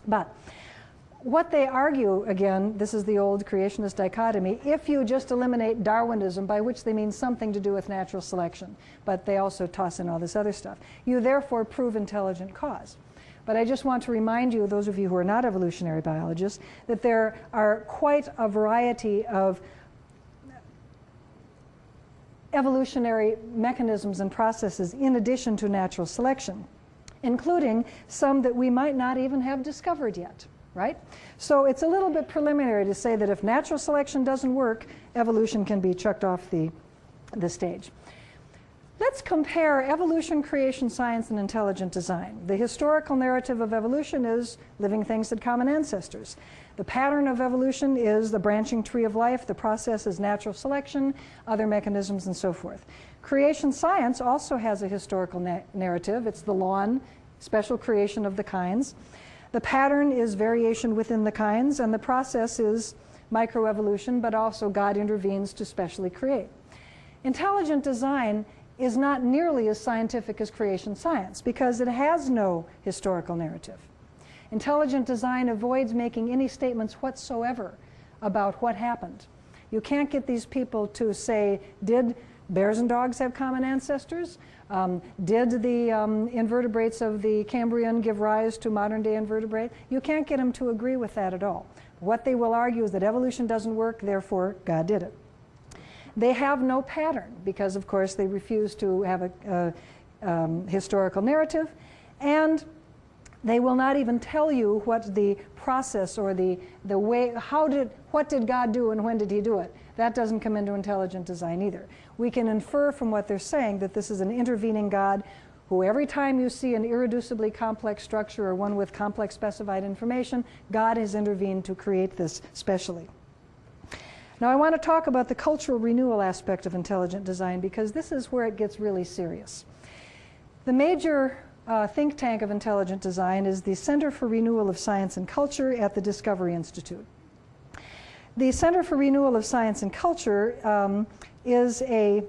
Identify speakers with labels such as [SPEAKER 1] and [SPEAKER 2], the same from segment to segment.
[SPEAKER 1] But what they argue, again, this is the old creationist dichotomy, if you just eliminate Darwinism, by which they mean something to do with natural selection, but they also toss in all this other stuff, you therefore prove intelligent cause. But I just want to remind you, those of you who are not evolutionary biologists, that there are quite a variety of evolutionary mechanisms and processes in addition to natural selection, including some that we might not even have discovered yet. Right? So it's a little bit preliminary to say that if natural selection doesn't work, evolution can be chucked off the stage. Let's compare evolution, creation science, and intelligent design. The historical narrative of evolution is living things had common ancestors. The pattern of evolution is the branching tree of life. The process is natural selection, other mechanisms, and so forth. Creation science also has a historical narrative. It's the lawn, special creation of the kinds. The pattern is variation within the kinds, and the process is microevolution, but also God intervenes to specially create. Intelligent design is not nearly as scientific as creation science because it has no historical narrative. Intelligent design avoids making any statements whatsoever about what happened. You can't get these people to say, did bears and dogs have common ancestors? Did the invertebrates of the Cambrian give rise to modern-day invertebrate? You can't get them to agree with that at all. What they will argue is that evolution doesn't work, therefore God did it. They have no pattern because, of course, they refuse to have a historical narrative, and they will not even tell you what the process or the way, what did God do and when did he do it? That doesn't come into intelligent design either. We can infer from what they're saying that this is an intervening God who every time you see an irreducibly complex structure or one with complex specified information, God has intervened to create this specially. Now I want to talk about the cultural renewal aspect of intelligent design because this is where it gets really serious. The major think tank of intelligent design is the Center for Renewal of Science and Culture at the Discovery Institute. The Center for Renewal of Science and Culture is a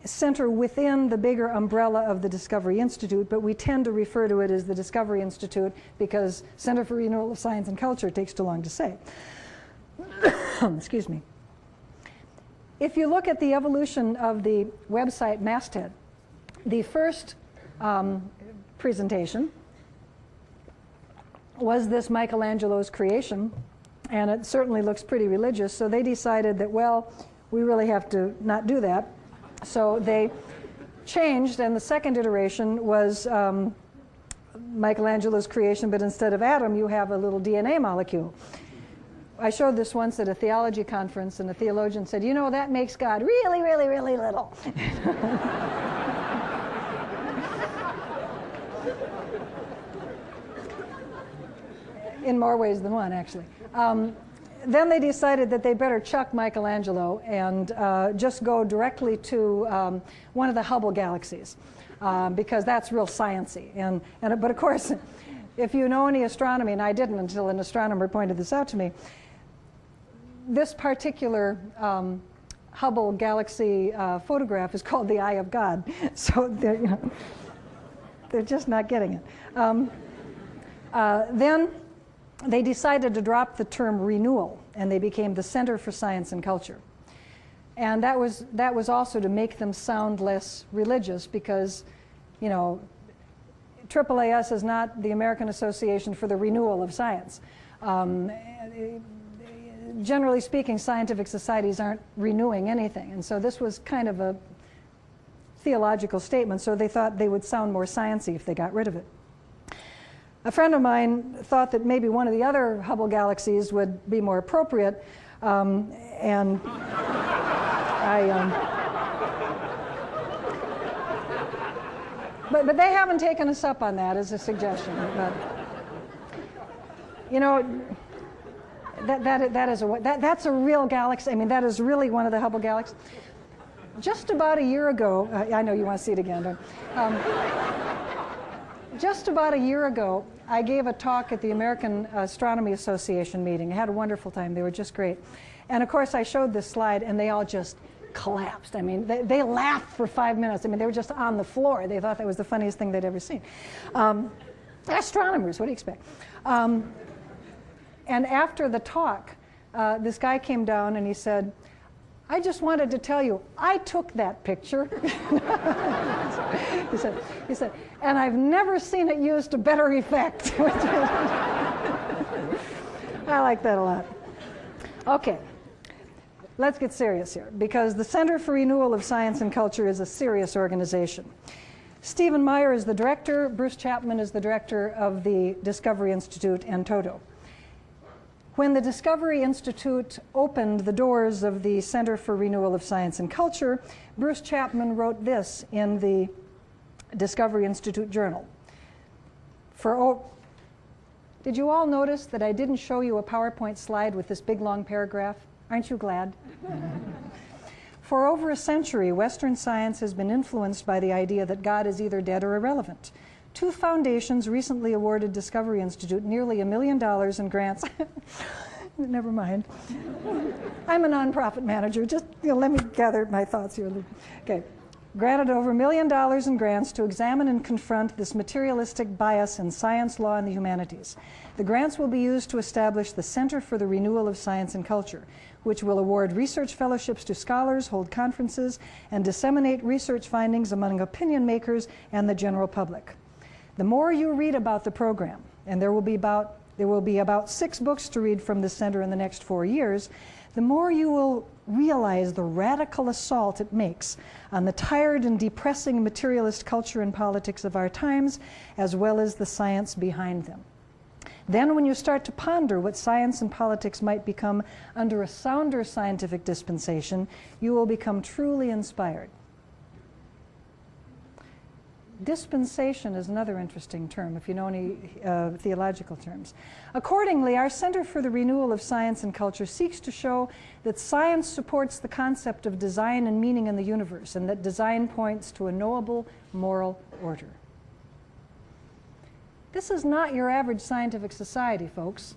[SPEAKER 1] center within the bigger umbrella of the Discovery Institute, but we tend to refer to it as the Discovery Institute because Center for Renewal of Science and Culture takes too long to say. Excuse me. If you look at the evolution of the website Masthead, the first presentation was this Michelangelo's creation, and it certainly looks pretty religious, so they decided that, well, we really have to not do that. So they changed, and the second iteration was Michelangelo's creation, but instead of atom, you have a little DNA molecule. I showed this once at a theology conference, and a theologian said, you know, that makes God really, really, really little. In more ways than one, actually. Then they decided that they better chuck Michelangelo and just go directly to one of the Hubble galaxies because that's real science-y. But of course, if you know any astronomy, and I didn't until an astronomer pointed this out to me, this particular Hubble galaxy photograph is called the Eye of God. So they're just not getting it. Then they decided to drop the term renewal, and they became the Center for Science and Culture. And that was also to make them sound less religious because, you know, AAAS is not the American Association for the Renewal of Science. Generally speaking, scientific societies aren't renewing anything, and so this was kind of a theological statement, so they thought they would sound more sciencey if they got rid of it. A friend of mine thought that maybe one of the other Hubble galaxies would be more appropriate, and but they haven't taken us up on that as a suggestion. But you know, that's a real galaxy. I mean, that is really one of the Hubble galaxies. Just about a year ago, I know you want to see it again, don't you? Just about a year ago, I gave a talk at the American Astronomy Association meeting. I had a wonderful time. They were just great. And of course, I showed this slide, and they all just collapsed. I mean, they laughed for 5 minutes. I mean, they were just on the floor. They thought that was the funniest thing they'd ever seen. Astronomers, what do you expect? And after the talk, this guy came down and he said, I just wanted to tell you, I took that picture. he said, and I've never seen it used to better effect. I like that a lot. Okay, let's get serious here, because the Center for Renewal of Science and Culture is a serious organization. Stephen Meyer is the director, Bruce Chapman is the director of the Discovery Institute and Toto. When the Discovery Institute opened the doors of the Center for Renewal of Science and Culture, Bruce Chapman wrote this in the Discovery Institute Journal. Did you all notice that I didn't show you a PowerPoint slide with this big long paragraph? Aren't you glad? For over a century, Western science has been influenced by the idea that God is either dead or irrelevant. Two foundations recently awarded Discovery Institute nearly $1 million in grants. Never mind. I'm a nonprofit manager. Just let me gather my thoughts here. Okay. Granted over $1 million in grants to examine and confront this materialistic bias in science, law, and the humanities. The grants will be used to establish the Center for the Renewal of Science and Culture, which will award research fellowships to scholars, hold conferences, and disseminate research findings among opinion makers and the general public. The more you read about the program, and there will be about 6 books to read from the center in the next 4 years, the more you will realize the radical assault it makes on the tired and depressing materialist culture and politics of our times, as well as the science behind them. Then when you start to ponder what science and politics might become under a sounder scientific dispensation, you will become truly inspired. Dispensation is another interesting term, if you know any theological terms. Accordingly, our Center for the Renewal of Science and Culture seeks to show that science supports the concept of design and meaning in the universe, and that design points to a knowable moral order. This is not your average scientific society, folks.